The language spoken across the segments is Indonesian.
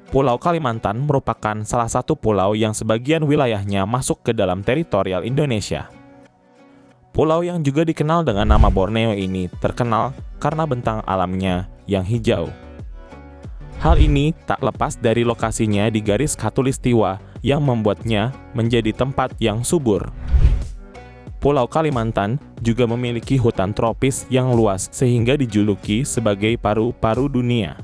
Pulau Kalimantan merupakan salah satu pulau yang sebagian wilayahnya masuk ke dalam teritorial Indonesia. Pulau yang juga dikenal dengan nama Borneo ini terkenal karena bentang alamnya yang hijau. Hal ini tak lepas dari lokasinya di garis khatulistiwa yang membuatnya menjadi tempat yang subur. Pulau Kalimantan juga memiliki hutan tropis yang luas sehingga dijuluki sebagai paru-paru dunia.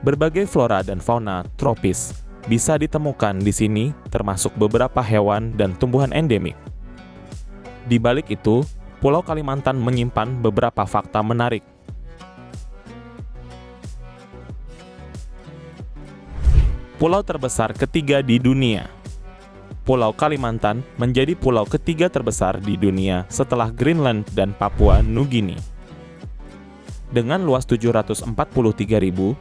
Berbagai flora dan fauna tropis bisa ditemukan di sini, termasuk beberapa hewan dan tumbuhan endemik. Di balik itu, Pulau Kalimantan menyimpan beberapa fakta menarik. Pulau terbesar ketiga di dunia. Pulau Kalimantan menjadi pulau ketiga terbesar di dunia setelah Greenland dan Papua Nugini. Dengan luas 743.330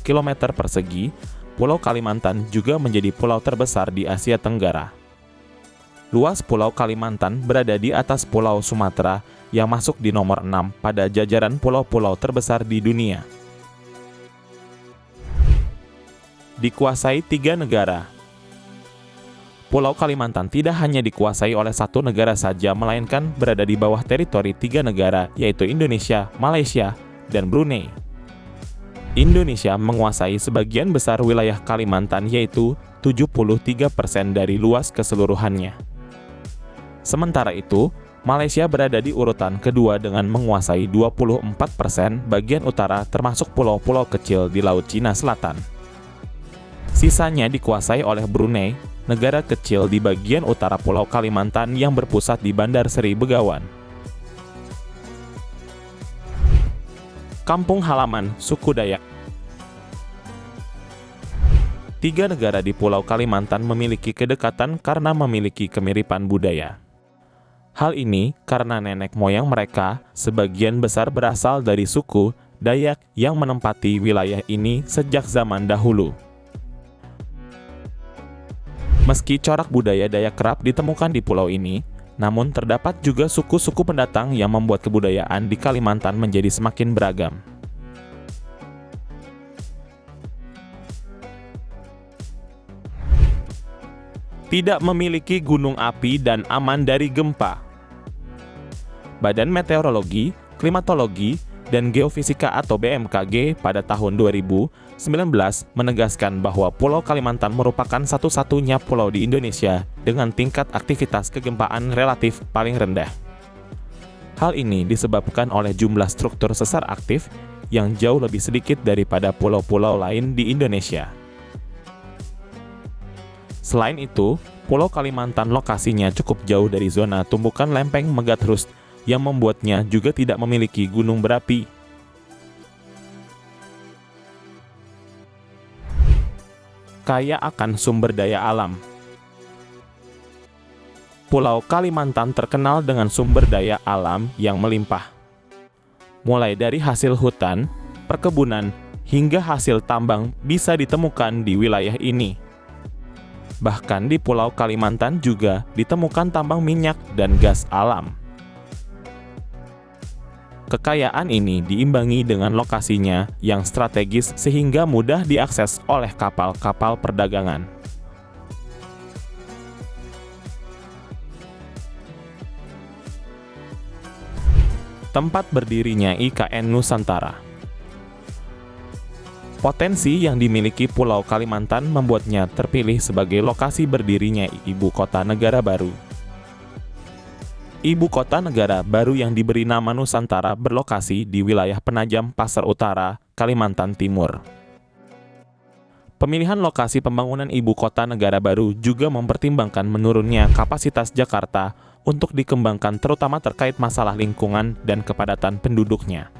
km persegi, Pulau Kalimantan juga menjadi pulau terbesar di Asia Tenggara. Luas Pulau Kalimantan berada di atas Pulau Sumatera yang masuk di nomor 6 pada jajaran pulau-pulau terbesar di dunia. Dikuasai 3 negara. Pulau Kalimantan tidak hanya dikuasai oleh satu negara saja, melainkan berada di bawah teritori 3 negara, yaitu Indonesia, Malaysia, dan Brunei. Indonesia menguasai sebagian besar wilayah Kalimantan, yaitu 73% dari luas keseluruhannya. Sementara itu, Malaysia berada di urutan kedua dengan menguasai 24% bagian utara termasuk pulau-pulau kecil di Laut Cina Selatan. Sisanya dikuasai oleh Brunei, negara kecil di bagian utara Pulau Kalimantan yang berpusat di Bandar Seri Begawan. Kampung halaman suku Dayak. 3 negara di Pulau Kalimantan memiliki kedekatan karena memiliki kemiripan budaya. Hal ini karena nenek moyang mereka sebagian besar berasal dari suku Dayak yang menempati wilayah ini sejak zaman dahulu. Meski corak budaya Dayak kerap ditemukan di pulau ini, namun terdapat juga suku-suku pendatang yang membuat kebudayaan di Kalimantan menjadi semakin beragam. Tidak memiliki gunung api dan aman dari gempa. Badan Meteorologi, Klimatologi, dan Geofisika atau BMKG pada tahun 2019 menegaskan bahwa Pulau Kalimantan merupakan satu-satunya pulau di Indonesia dengan tingkat aktivitas kegempaan relatif paling rendah. Hal ini disebabkan oleh jumlah struktur sesar aktif yang jauh lebih sedikit daripada pulau-pulau lain di Indonesia. Selain itu, Pulau Kalimantan lokasinya cukup jauh dari zona tumbukan lempeng megatrus yang membuatnya juga tidak memiliki gunung berapi. Kaya akan sumber daya alam. Pulau Kalimantan terkenal dengan sumber daya alam yang melimpah. Mulai dari hasil hutan, perkebunan, hingga hasil tambang bisa ditemukan di wilayah ini. Bahkan di Pulau Kalimantan juga ditemukan tambang minyak dan gas alam. Kekayaan ini diimbangi dengan lokasinya yang strategis sehingga mudah diakses oleh kapal-kapal perdagangan. Tempat berdirinya IKN Nusantara. Potensi yang dimiliki Pulau Kalimantan membuatnya terpilih sebagai lokasi berdirinya ibu kota negara baru. Ibu kota negara baru yang diberi nama Nusantara berlokasi di wilayah Penajam Pasar Utara, Kalimantan Timur. Pemilihan lokasi pembangunan ibu kota negara baru juga mempertimbangkan menurunnya kapasitas Jakarta untuk dikembangkan terutama terkait masalah lingkungan dan kepadatan penduduknya.